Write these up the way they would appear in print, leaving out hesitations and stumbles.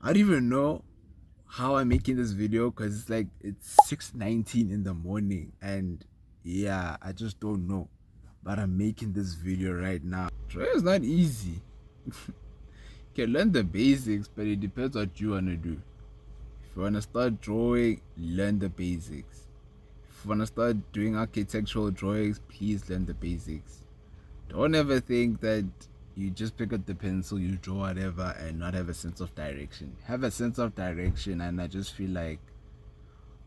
I don't even know how I'm making this video because it's 6:19 in the morning, and yeah, I just don't know. But I'm making this video right now. Drawing is not easy. You can learn the basics, but it depends what you wanna do. If you wanna start drawing, learn the basics. If you wanna start doing architectural drawings, please learn the basics. Don't ever think that you just pick up the pencil, you draw whatever, and not have a sense of direction. Have a sense of direction, and I just feel like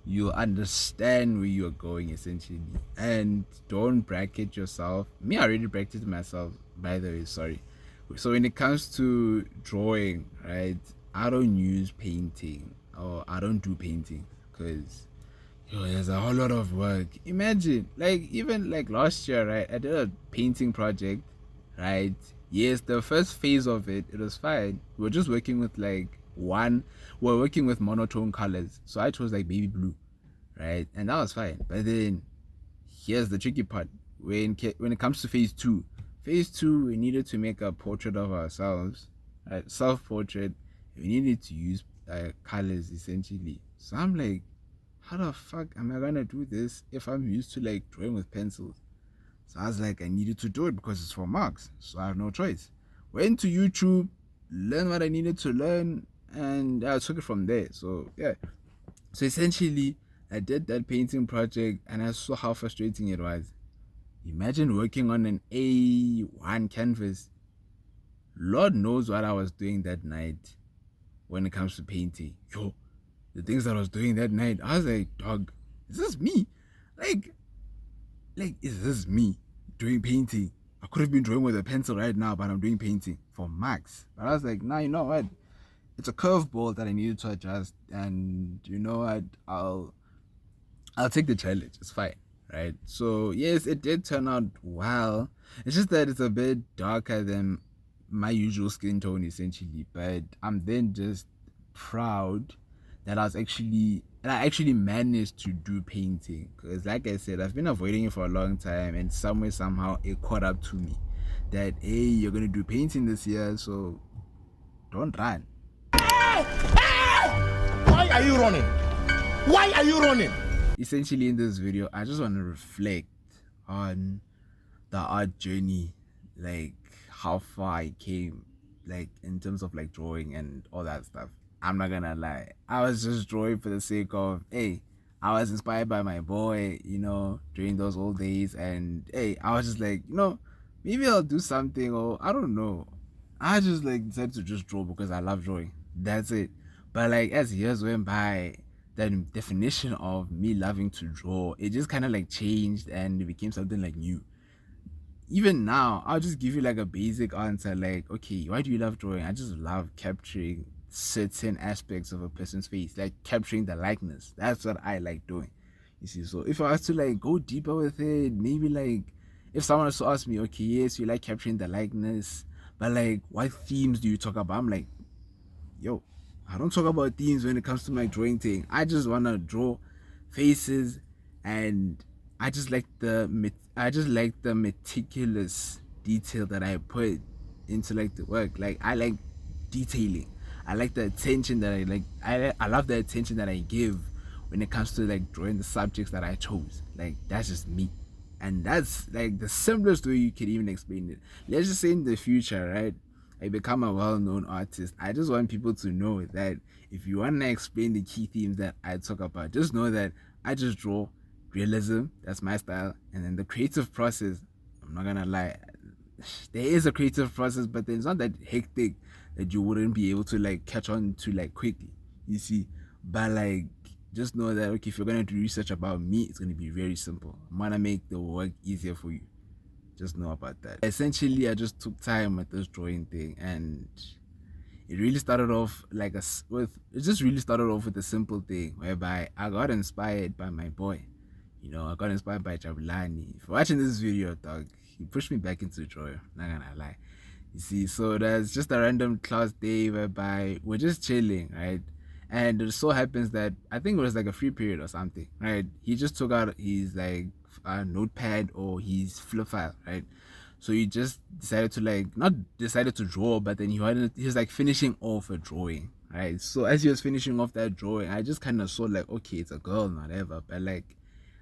you'll understand where you're going essentially. And don't bracket yourself. Me, I already bracketed myself, by the way, sorry. So when it comes to drawing, right, I don't use painting, or I don't do painting because there's a whole lot of work. Imagine, even last year, right? I did a painting project, right? Yes, the first phase of it, it was fine. We were just working with we're working with monotone colors. So I chose like baby blue, right? And that was fine. But then here's the tricky part. When it comes to phase two, we needed to make a portrait of ourselves, right? Self portrait. We needed to use colors essentially. So I'm like, how the fuck am I gonna do this if I'm used to like drawing with pencils? So I was like, I needed to do it because it's for marks. So I have no choice. Went to YouTube, learn what I needed to learn, and I took it from there. So yeah. So essentially, I did that painting project and I saw how frustrating it was. Imagine working on an A1 canvas. Lord knows what I was doing that night when it comes to painting. Yo, the things that I was doing that night, I was like, dog, is this me? Like, is this me doing painting? I could have been drawing with a pencil right now, but I'm doing painting for max. But I was like, nah, you know what? It's a curveball that I needed to adjust, and you know what? I'll take the challenge. It's fine, right? So yes, it did turn out well. It's just that it's a bit darker than my usual skin tone, essentially. But I'm then just proud that I actually managed to do painting. Because like I said, I've been avoiding it for a long time, and somewhere somehow it caught up to me that hey, you're gonna do painting this year, so don't run. Why are you running? Why are you running? Essentially, in this video, I just want to reflect on the art journey, like how far I came, like in terms of like drawing and all that stuff. I'm not gonna lie, I was just drawing for the sake of, hey, I was inspired by my boy, during those old days, and hey, I was just like, maybe I'll do something, or I don't know. I just like decided to just draw because I love drawing. That's it. But like as years went by, that definition of me loving to draw, it just kind of like changed and it became something like new. Even now, I'll just give you like a basic answer, like, okay, why do you love drawing? I just love capturing certain aspects of a person's face, like capturing the likeness. That's what I like doing, you see. So if I was to like go deeper with it, maybe like if someone was to ask me, okay, yes, you like capturing the likeness, but like what themes do you talk about? I'm like, yo, I don't talk about themes when it comes to my drawing thing. I just wanna draw faces, and I just like the meticulous detail that I put into like the work. Like I like detailing. I like the attention that I like. I love the attention that I give when it comes to like drawing the subjects that I chose. Like that's just me. And that's like the simplest way you can even explain it. Let's just say in the future, right? I become a well-known artist. I just want people to know that if you want to explain the key themes that I talk about, just know that I just draw realism. That's my style. And then the creative process, I'm not gonna lie, there is a creative process, but then it's not that hectic that you wouldn't be able to like catch on to like quickly, you see. But like just know that okay, if you're gonna do research about me, it's gonna be very simple. I'm gonna make the work easier for you. Just know about that. Essentially, I just took time with this drawing thing, and it really started off with a simple thing whereby I got inspired by my boy. I got inspired by Jabulani. If you're watching this video, dog, he pushed me back into drawing. Not gonna lie. You see, so there's just a random class day whereby we're just chilling, right? And it so happens that I think it was like a free period or something, right? He just took out his like notepad or his flip file, right? So he just decided to like not decided to draw, but then he was like finishing off a drawing, right? So as he was finishing off that drawing, I just kind of saw like, okay, it's a girl, whatever. But like,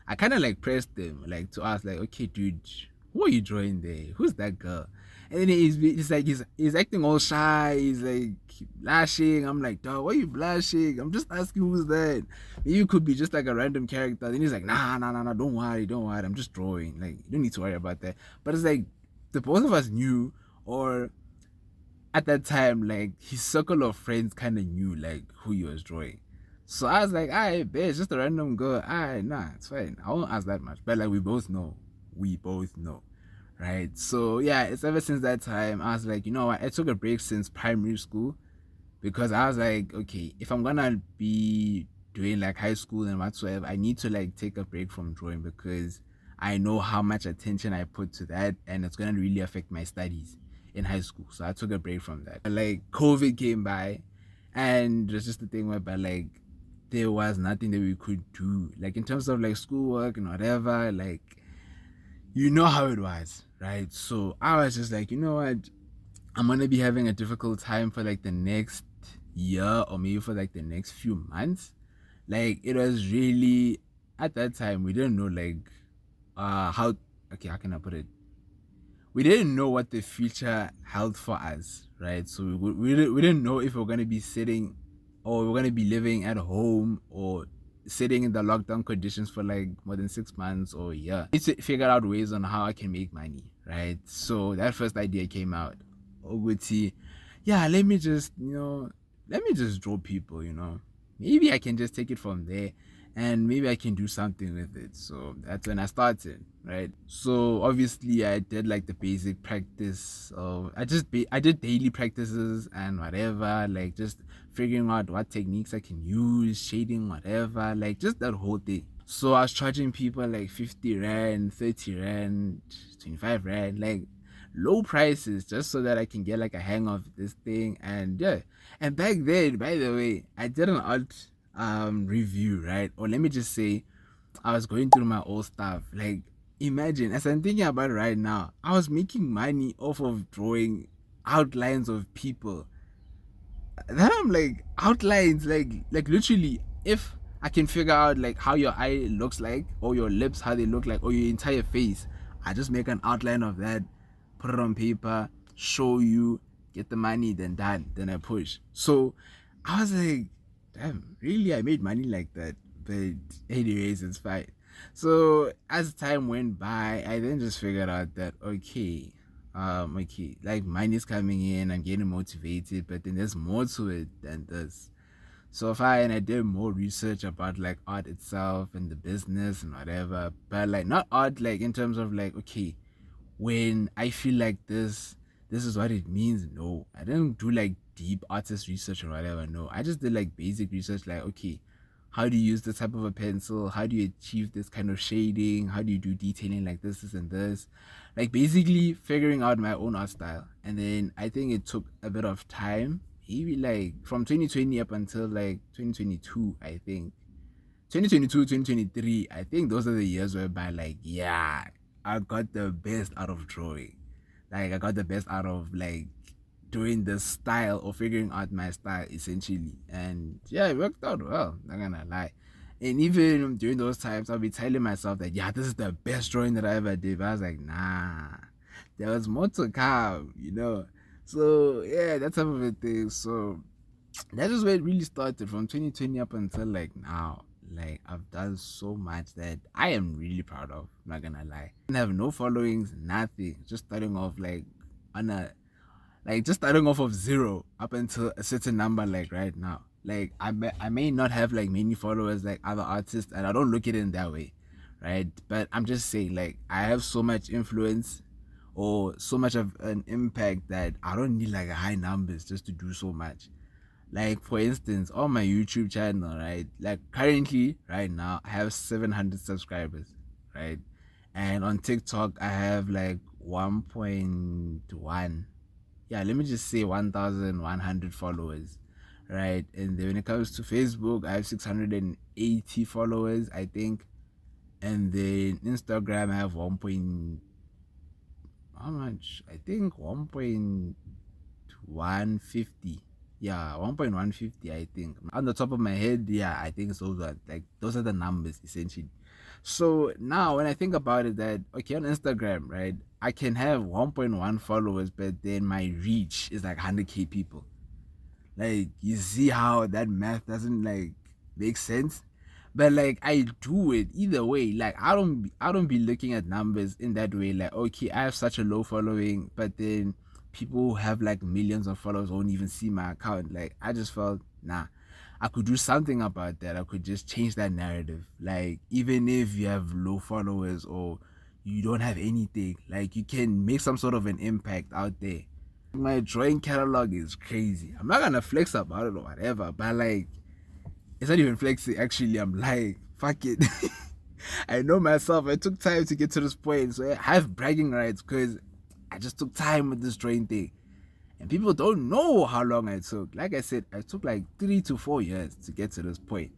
I kind of like pressed him like to ask like, okay, dude, who are you drawing there? Who's that girl? And then he's like he's acting all shy. He's like blushing. I'm like, dog, why are you blushing? I'm just asking who's that. Maybe it could be just like a random character. Then he's like, nah, don't worry, don't worry. I'm just drawing. Like you don't need to worry about that. But it's like the both of us knew, or at that time, like his circle of friends kind of knew like who he was drawing. So I was like, alright, bitch, just a random girl. Alright, nah, it's fine. I won't ask that much. But like we both know. We both know. Right. So yeah, it's ever since that time I was like, you know what, I took a break since primary school because I was like, okay, if I'm gonna be doing like high school and whatsoever, I need to like take a break from drawing because I know how much attention I put to that and it's gonna really affect my studies in high school. So I took a break from that. Like COVID came by and it was just the thing where but like there was nothing that we could do. Like in terms of like schoolwork and whatever, like you know how it was, right? So I was just like, you know what? I'm gonna be having a difficult time for like the next year or maybe for like the next few months. Like it was really at that time we didn't know like how okay, how can I put it? We didn't know what the future held for us, right? So we didn't know if we're gonna be sitting or we're gonna be living at home or sitting in the lockdown conditions for like more than 6 months or a year. I need to figure out ways on how I can make money, right? So that first idea came out. Oguti, yeah, let me just draw people, Maybe I can just take it from there and maybe I can do something with it. So that's when I started, right? So obviously I did like the basic practice of I did daily practices and whatever, like just figuring out what techniques I can use, shading, whatever, like just that whole thing. So I was charging people like 50 rand, 30 rand, 25 rand, like low prices just so that I can get like a hang of this thing. And yeah, and back then, by the way, I did an art review, right? Or let me just say I was going through my old stuff. Like imagine, as I'm thinking about it right now, I was making money off of drawing outlines of people. Then I'm like outlines, like literally, if I can figure out like how your eye looks like, or your lips how they look like, or your entire face, I just make an outline of that, put it on paper, show you, get the money, then done, then I push. So I was like, damn, really, I made money like that. But anyways, it's fine. So as time went by, I then just figured out that okay, like money's coming in, I'm getting motivated, but then there's more to it than this. So fine, I did more research about like art itself and the business and whatever, but like not art like in terms of like, okay, when I feel like this is what it means. No, I didn't do like deep artist research or whatever. No, I just did like basic research, like okay, how do you use this type of a pencil? How do you achieve this kind of shading? How do you do detailing like this and this? Like basically figuring out my own art style. And then I think it took a bit of time, maybe like from 2020 up until like 2022, I think. 2022, 2023, I think those are the years whereby like, yeah, I got the best out of drawing. Like I got the best out of like doing the style or figuring out my style essentially. And yeah, it worked out well, not gonna lie. And even during those times, I'll be telling myself that yeah, this is the best drawing that I ever did. But I was like, nah, there was more to come. So yeah, that type of a thing. So that is where it really started from 2020 up until like now. Like I've done so much that I am really proud of. Not gonna lie. I have no followings, nothing. Just starting off like on a just starting off of zero up until a certain number like right now. Like I may not have like many followers like other artists, and I don't look at it in that way, right? But I'm just saying like I have so much influence or so much of an impact that I don't need like high numbers just to do so much. Like for instance, on my YouTube channel, right? Like currently, right now, I have 700 subscribers, right? And on TikTok, I have like 1.1. Yeah, let me just say 1,100 followers, right? And then when it comes to Facebook, I have 680 followers, I think. And then Instagram, I have 1. How much? I think 1.150. Yeah, 1.150, I think. On the top of my head, yeah, I think those are the numbers essentially. So now when I think about it, that okay, on Instagram, right, I can have 1.1 followers, but then my reach is like 100k people. Like, you see how that math doesn't like make sense? But like, I do it either way. Like, I don't be looking at numbers in that way. Like, okay, I have such a low following, but then people who have like millions of followers won't even see my account. Like, I just felt, nah, I could do something about that. I could just change that narrative. Like, even if you have low followers or you don't have anything, like, you can make some sort of an impact out there. My drawing catalog is crazy. I'm not gonna flex about it or whatever, but like, it's not even flexing. Actually, I'm like, fuck it. I know myself. I took time to get to this point, so I have bragging rights because I just took time with this drawing thing. And people don't know how long I took. Like I said, I took like 3 to 4 years to get to this point.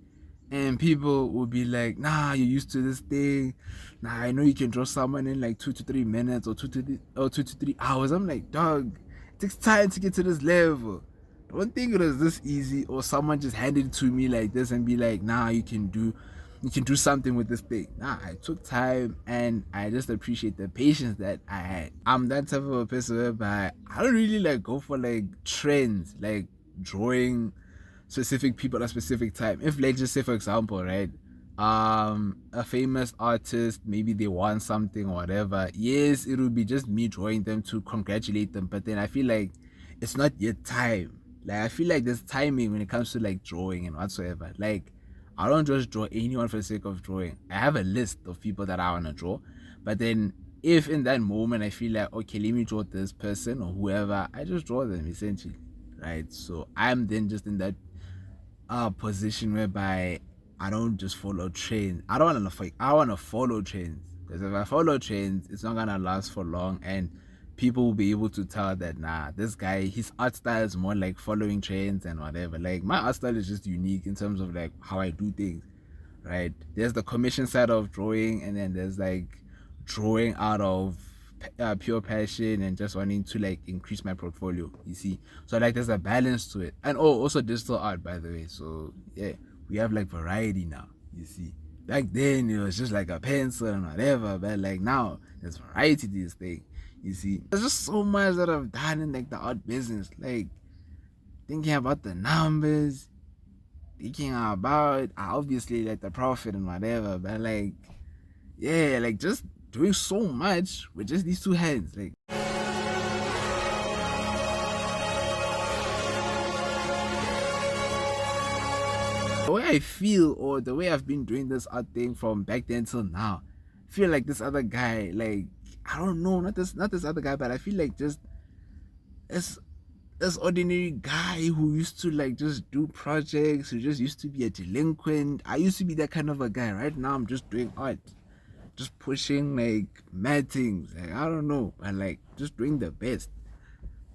And people will be like, nah, you're used to this thing. Nah, I know you can draw someone in like 2 to 3 minutes or 2 to 3 hours. I'm like, dog, it takes time to get to this level. Don't think it was this easy, or someone just handed it to me like this and be like, nah, you can do something with this thing. Nah, I took time, and I just appreciate the patience that I had. I'm that type of a person whereby I don't really like go for like trends, like drawing specific people at a specific time. If, like, just say for example, right, a famous artist, maybe they want something or whatever, yes, it would be just me drawing them to congratulate them, but then I feel like it's not yet time. Like, I feel like there's timing when it comes to like drawing and whatsoever. Like, I don't just draw anyone for the sake of drawing. I have a list of people that I want to draw, but then if in that moment I feel like, okay, let me draw this person or whoever, I just draw them essentially, right? So I'm then just in that position whereby I don't just follow trends. I don't want to like, I want to follow trends, because if I follow trends, it's not gonna last for long, and people will be able to tell that, nah, this guy, his art style is more like following trends and whatever. Like, my art style is just unique in terms of like how I do things, right? There's the commission side of drawing, and then there's like drawing out of pure passion and just wanting to like increase my portfolio, you see. So like, there's a balance to it. And also digital art, by the way. So yeah, we have like variety now, you see. Back then it was just like a pencil and whatever, but like now there's variety to this thing, you see. There's just so much that I've done in like the art business, like thinking about the numbers, thinking about obviously like the profit and whatever, but like, yeah, like just doing so much with just these two hands. Like, the way I feel, or the way I've been doing this art thing from back then till now, I feel like this other guy, like, I don't know, not this other guy, but I feel like just this this ordinary guy who used to like just do projects, who just used to be a delinquent. I used to be that kind of a guy. Right now I'm just doing art, just pushing like mad things. Like, I don't know, but like just doing the best.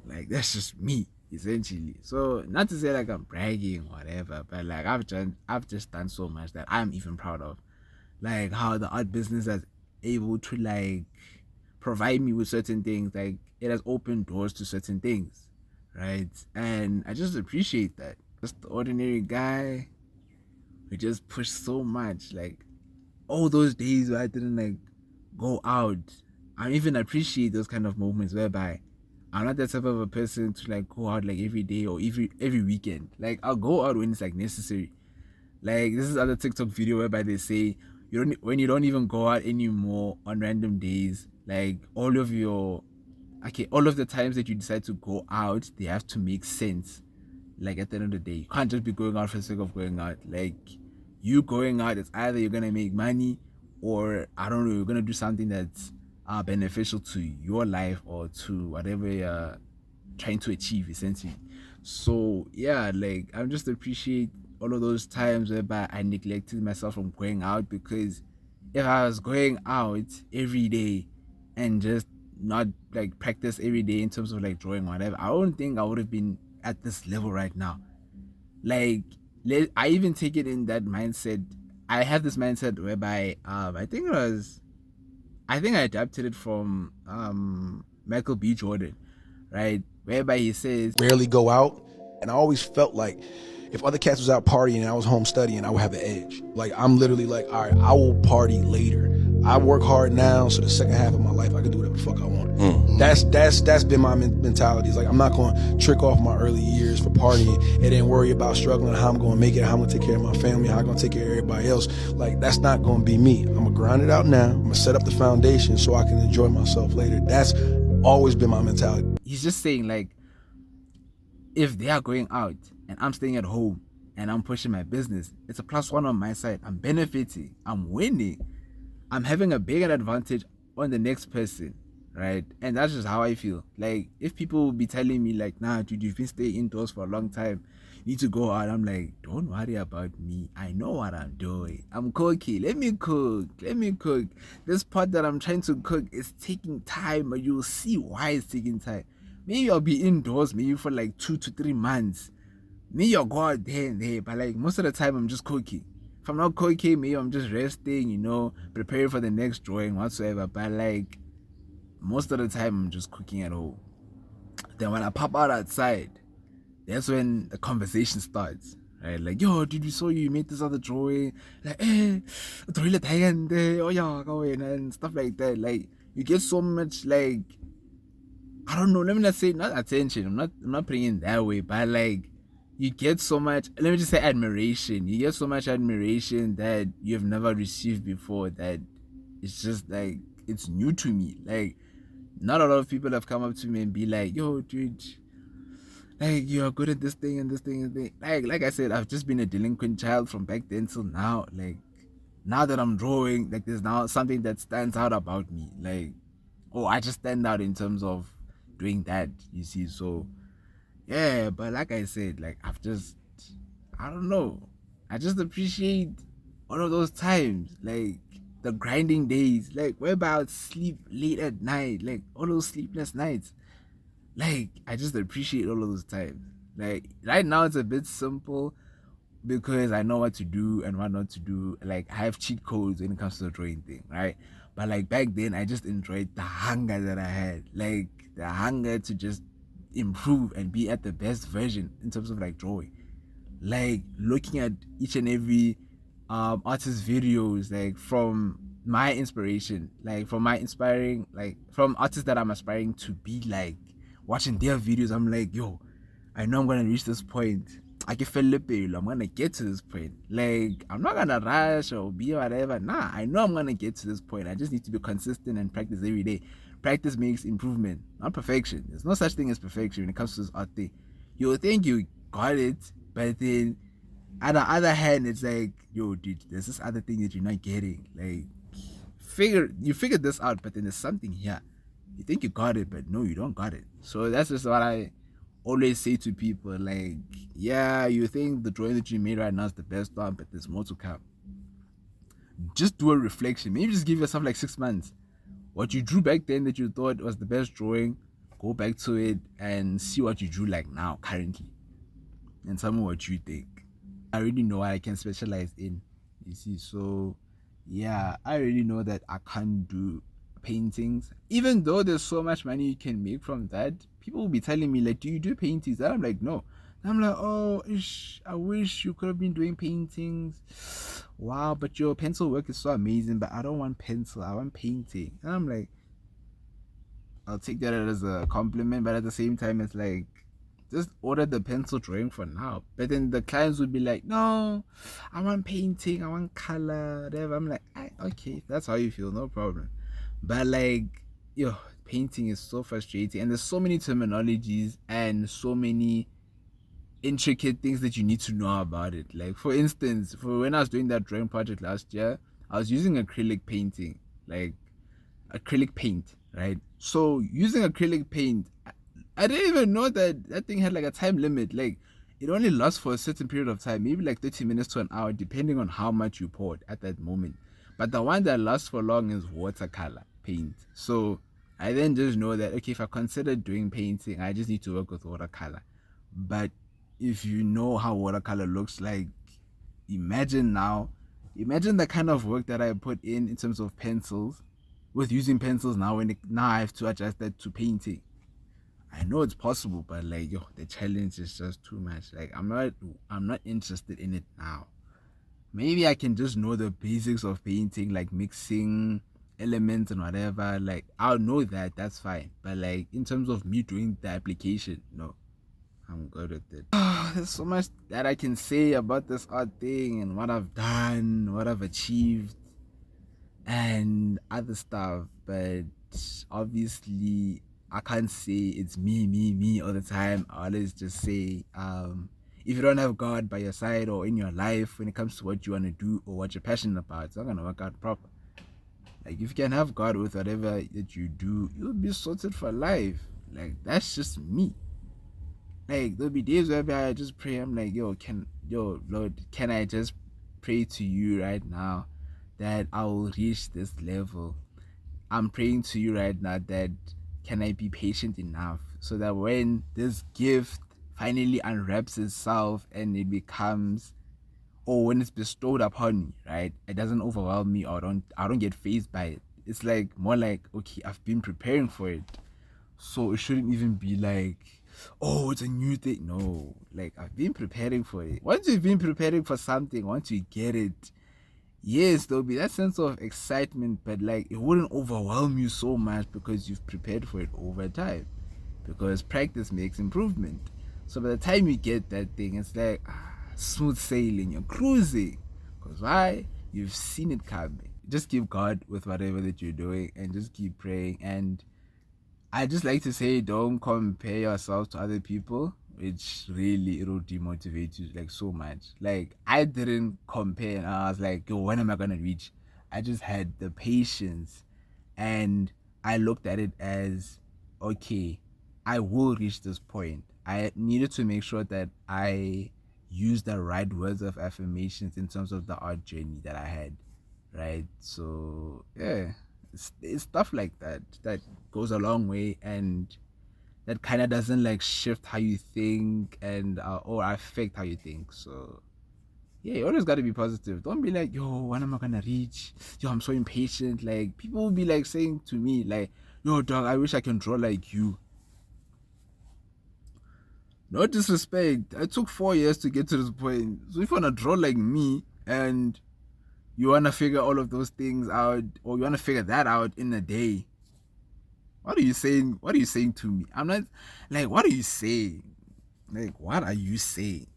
Like, that's just me essentially. So, not to say like I'm bragging or whatever, but like I've just done so much that I'm even proud of. Like, how the art business has able to like provide me with certain things. Like, it has opened doors to certain things, right? And I just appreciate that. Just the ordinary guy who just pushed so much. Like, all those days where I didn't like go out, I even appreciate those kind of moments whereby I'm not that type of a person to like go out like every day or every weekend. Like, I'll go out when it's like necessary. Like, this is other TikTok video whereby they say when you don't even go out anymore on random days, like all of the times that you decide to go out, they have to make sense. Like, at the end of the day, you can't just be going out for the sake of going out. Like, you going out, it's either you're gonna make money, or I don't know, you're gonna do something that's beneficial to your life or to whatever you're trying to achieve essentially. So yeah, like, I'm just appreciate all of those times whereby I neglected myself from going out, because if I was going out every day and just not like practice every day in terms of like drawing whatever, I don't think I would have been at this level right now. Like, I even take it in that mindset. I have this mindset whereby I think I adapted it from Michael B. Jordan, right? Whereby he says, Rarely go out. And I always felt like if other cats was out partying and I was home studying, I would have an edge. Like I'm literally like, all right, I will party later. I work hard now, so the second half of my life I can do whatever the fuck I want. That's been my mentality. It's like I'm not going to trick off my early years for partying and then worry about struggling, how I'm going to make it, how I'm going to take care of my family, how I'm going to take care of everybody else. Like that's not going to be me. I'm going to grind it out now. I'm going to set up the foundation so I can enjoy myself later. That's always been my mentality. He's just saying like, if they are going out and I'm staying at home and I'm pushing my business, it's a +1 on my side. I'm benefiting. I'm winning. I'm having a bigger advantage on the next person, right? And that's just how I feel. Like, if people will be telling me like, nah, dude, you've been staying indoors for a long time, you need to go out. I'm like, don't worry about me. I know what I'm doing. I'm cooking. Let me cook. This pot that I'm trying to cook is taking time, but you'll see why it's taking time. Maybe I'll be indoors maybe for like 2 to 3 months. Maybe I'll go out there and there, but like most of the time I'm just cooking. If I'm not cooking, maybe I'm just resting, preparing for the next drawing, whatsoever. But like most of the time I'm just cooking at home. Then when I pop out outside, that's when the conversation starts. Right? Like, yo, dude, we saw you made this other drawing. Like, toilet oh yeah, go in and stuff like that. Like, you get so much like, I don't know, let me not say not attention. I'm not putting it that way, but like you get so much, let me just say admiration. You get so much admiration that you've never received before that it's just like it's new to me. Like not a lot of people have come up to me and be like, yo, dude, like you're good at this thing and this thing and thing. Like I said, I've just been a delinquent child from back then till now. Like now that I'm drawing, like there's now something that stands out about me. Like, oh, I just stand out in terms of doing that, you see. So yeah, but like I said, like I don't know, I just appreciate all of those times, like the grinding days, like whereby I would sleep late at night, like all those sleepless nights. Like I just appreciate all of those times. Like right now it's a bit simple because I know what to do and what not to do. Like I have cheat codes when it comes to the drawing thing, right? But like back then I just enjoyed the hunger that I had. Like the hunger to just improve and be at the best version in terms of like drawing. Like looking at each and every artist videos, like from my inspiration, like from my inspiring, like from artists that I'm aspiring to be like, watching their videos, I'm like, yo, I know I'm gonna reach this point. I can feel it, I'm gonna get to this point. Like, I'm not gonna rush or be whatever. Nah, I know I'm gonna get to this point. I just need to be consistent and practice every day. Practice makes improvement, not perfection. There's no such thing as perfection when it comes to this art thing. You'll think you got it, but then on the other hand, it's like, yo, dude, there's this other thing that you're not getting. Like, you figured this out, but then there's something here. You think you got it, but no, you don't got it. So that's just what I always say to people. Like, yeah, you think the drawing that you made right now is the best one, but there's more to come. Just do a reflection. Maybe just give yourself like 6 months. What you drew back then that you thought was the best drawing, go back to it and see what you drew like now, currently. And tell me what you think. I already know what I can specialize in. You see, so yeah, I already know that I can't do paintings. Even though there's so much money you can make from that, people will be telling me like, do you do paintings? And I'm like, no. And I'm like, oh, I wish you could have been doing paintings. Wow, but your pencil work is so amazing, but I don't want pencil, I want painting. And I'm like, I'll take that as a compliment, but at the same time it's like, just order the pencil drawing for now. But then the clients would be like, no, I want painting, I want color, whatever. I'm like, okay, if that's how you feel, no problem. But like, yo, painting is so frustrating, and there's so many terminologies and so many intricate things that you need to know about it. Like for instance, for when I was doing that drawing project last year, I was using acrylic painting, like acrylic paint, right? So using acrylic paint, I didn't even know that thing had like a time limit. Like it only lasts for a certain period of time, maybe like 30 minutes to an hour, depending on how much you poured at that moment. But the one that lasts for long is watercolor paint. So I then just know that, okay, if I consider doing painting, I just need to work with watercolor. But if you know how watercolor looks like, imagine the kind of work that I put in terms of pencils with using pencils now, now I have to adjust that to painting. I know it's possible, but like yo, the challenge is just too much. Like I'm not interested in it now. Maybe I can just know the basics of painting, like mixing elements and whatever. Like I'll know that, that's fine. But like in terms of me doing the application, no, I'm good with it. There's so much that I can say about this art thing and what I've done, what I've achieved, and other stuff, but obviously I can't say it's me all the time. I always just say, if you don't have God by your side or in your life when it comes to what you want to do or what you're passionate about, it's not gonna work out proper. Like if you can have God with whatever that you do, you'll be sorted for life. Like that's just me. Like there'll be days where I just pray. I'm like, yo, Lord, can I just pray to you right now that I will reach this level? I'm praying to you right now that can I be patient enough so that when this gift finally unwraps itself and it becomes, or when it's bestowed upon me, right? It doesn't overwhelm me, or I don't get fazed by it. It's like more like, okay, I've been preparing for it. So it shouldn't even be like, oh, it's a new thing. No, like I've been preparing for it. Once you've been preparing for something, once you get it, yes, there'll be that sense of excitement, but like it wouldn't overwhelm you so much because you've prepared for it over time. Because practice makes improvement. So by the time you get that thing, it's like smooth sailing, you're cruising. Because why? You've seen it coming. Just keep God with whatever that you're doing and just keep praying. And I just like to say, don't compare yourself to other people, which really it'll demotivate you like so much. Like I didn't compare, and I was like, yo, when am I gonna reach? I just had the patience, and I looked at it as, okay, I will reach this point. I needed to make sure that I use the right words of affirmations in terms of the art journey that I had, right? So yeah, it's stuff like that that goes a long way, and that kind of doesn't like shift how you think and or affect how you think. So yeah, you always got to be positive. Don't be like, yo, when am I gonna reach? Yo, I'm so impatient. Like people will be like saying to me like, yo, dog, I wish I can draw like you. No disrespect, I took 4 years to get to this point. So if you wanna draw like me and you want to figure all of those things out, or you want to figure that out in a day, what are you saying? What are you saying to me? I'm not like, what are you saying? Like, what are you saying?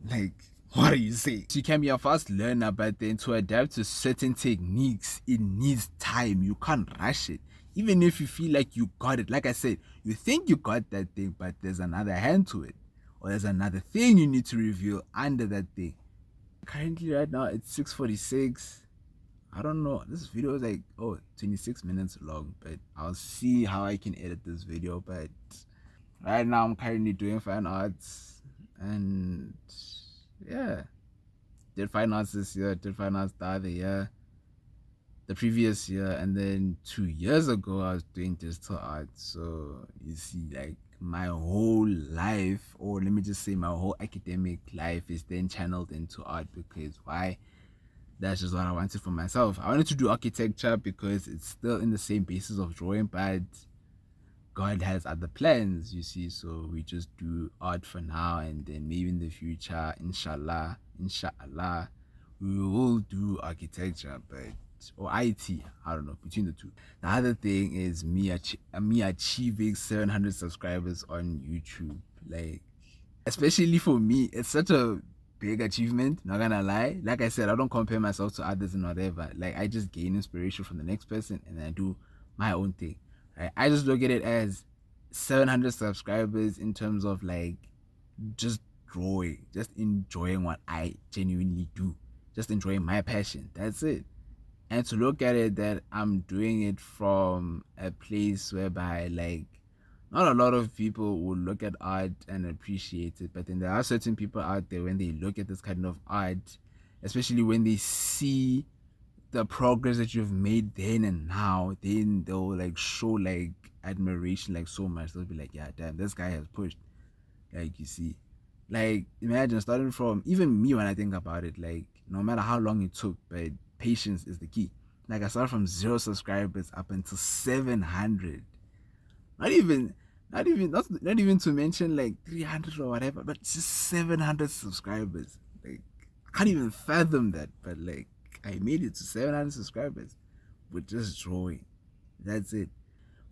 Like, what are you saying? You can be a fast learner, but then to adapt to certain techniques, it needs time. You can't rush it. Even if you feel like you got it, like I said, you think you got that thing, but there's another hand to it, or there's another thing you need to reveal under that thing. Currently, right now, it's 6:46. I don't know. This video is like 26 minutes long, but I'll see how I can edit this video. But right now I'm currently doing fine arts, and yeah, did fine arts this year, did fine arts the other year, the previous year, and then 2 years ago I was doing digital art. So you see, like my whole life, or let me just say my whole academic life, is then channeled into art. Because why? That's just what I wanted for myself. I wanted to do architecture because it's still in the same basis of drawing, but God has other plans, you see. So we just do art for now, and then maybe in the future, inshallah, we will do architecture, but or IT. I don't know, between the two. The other thing is me achieving 700 subscribers on YouTube. Like, especially for me, it's such a big achievement, not gonna lie. Like I said, I don't compare myself to others and whatever. Like I just gain inspiration from the next person and then I do my own thing, right? I just look at it as 700 subscribers in terms of like just drawing, just enjoying what I genuinely do, just enjoying my passion. That's it. And to look at it that I'm doing it from a place whereby like not a lot of people will look at art and appreciate it, but then there are certain people out there, when they look at this kind of art, especially when they see the progress that you've made then and now, then they'll like show like admiration like so much. They'll be like, yeah, damn, this guy has pushed. Like, you see, like imagine starting from, even me, when I think about it, like no matter how long it took, but patience is the key. Like I started from 0 subscribers up until 700. Not even Not even to mention like 300 or whatever, but just 700 subscribers. Like I can't even fathom that, but like I made it to 700 subscribers with just drawing. That's it.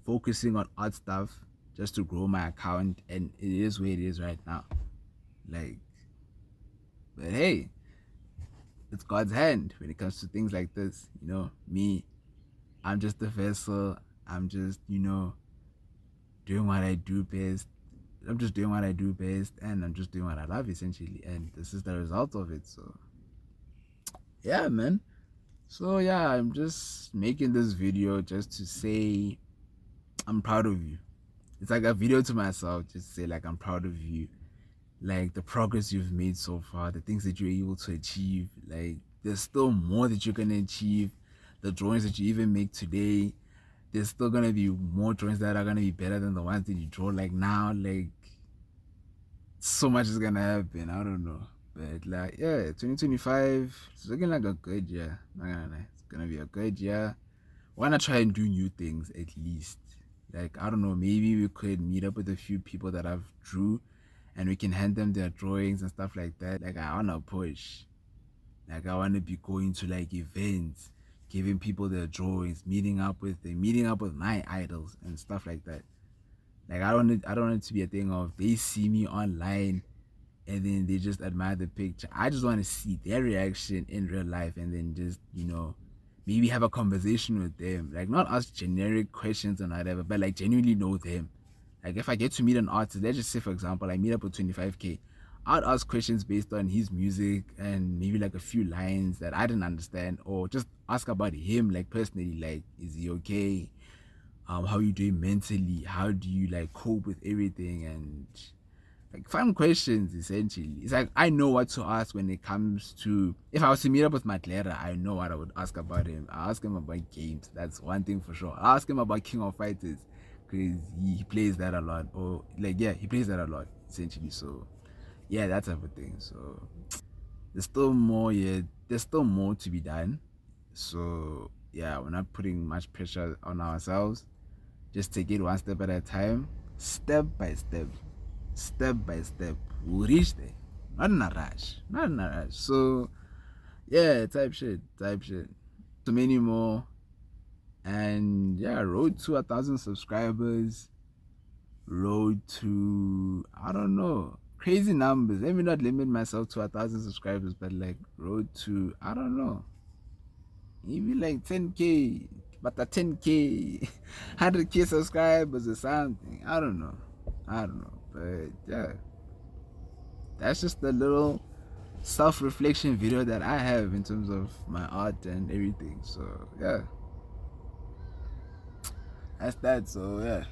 Focusing on art stuff just to grow my account, and it is where it is right now. Like, but hey, it's God's hand when it comes to things like this. Me, I'm just a vessel. I'm just, doing what I do best. I'm just doing what I do best, and I'm just doing what I love essentially, and this is the result of it. So yeah, man. So yeah, I'm just making this video just to say I'm proud of you. It's like a video to myself, just to say like I'm proud of you, like the progress you've made so far, the things that you're able to achieve. Like there's still more that you're gonna achieve. The drawings that you even make today, there's still gonna be more drawings that are gonna be better than the ones that you draw like now. Like so much is gonna happen. I don't know. But like yeah, 2025 it's looking like a good year. Not gonna lie. It's gonna be a good year. Why not try and do new things at least? Like I don't know, maybe we could meet up with a few people that I've drew and we can hand them their drawings and stuff like that. Like I wanna push. Like I wanna be going to like events, giving people their drawings, meeting up with my idols and stuff like that. Like I don't want it to be a thing of they see me online and then they just admire the picture. I just want to see their reaction in real life and then just, maybe have a conversation with them. Like not ask generic questions and whatever, but like genuinely know them. Like if I get to meet an artist, let's just say for example, I meet up with 25K, I'd ask questions based on his music and maybe like a few lines that I didn't understand, or just ask about him, like personally, like is he okay? How you doing mentally? How do you like cope with everything? And like fun questions essentially. It's like I know what to ask when it comes to, if I was to meet up with Masehela, I know what I would ask about him. I ask him about games, that's one thing for sure. I ask him about King of Fighters because he plays that a lot, or like yeah, he plays that a lot essentially. So yeah, that type of thing. So there's still more, yeah, there's still more to be done. So yeah, we're not putting much pressure on ourselves. Just take it one step at a time, step by step, step by step. We'll reach there. Not in a rush. Not in a rush. So yeah, type shit. Type shit. So many more. And yeah, road to 1,000 subscribers. Road to, I don't know, crazy numbers. Let me not limit myself to 1,000 subscribers, but like road to, I don't know, maybe like 10K, but a 10K, 100K subscribers or something. I don't know. But yeah, that's just a little self-reflection video that I have in terms of my art and everything. So yeah, that's that. So yeah.